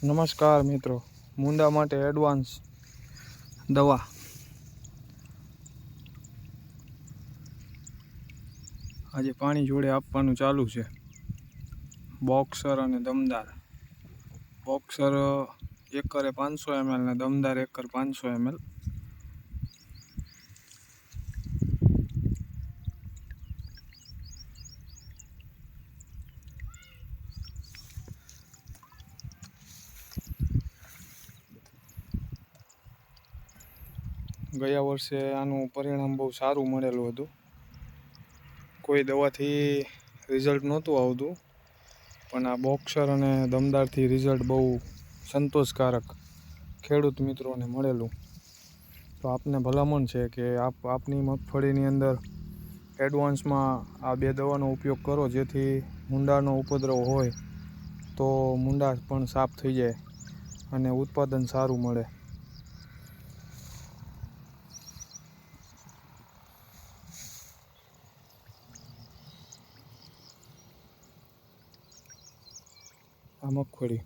નમસ્કાર મિત્રો, મૂંડા માટે એડવાન્સ દવા આજે પાણી જોડે આપવાનું ચાલુ છે. બોક્સર અને દમદાર. બોક્સર એકરે 500 ml ને દમદાર એકર 500 ml. ગયા વર્ષે આનું પરિણામ બહુ સારું મળેલું હતું. કોઈ દવાથી રિઝલ્ટ નહોતું આવતું, પણ આ બોક્સર અને દમદારથી રિઝલ્ટ બહુ સંતોષકારક ખેડૂત મિત્રોને મળેલું. તો આપને ભલામણ છે કે આપની મગફળીની અંદર એડવાન્સમાં આ બે દવાનો ઉપયોગ કરો, જેથી મૂંડાનો ઉપદ્રવ હોય તો મૂંડા પણ સાફ થઈ જાય અને ઉત્પાદન સારું મળે. આ મગફળી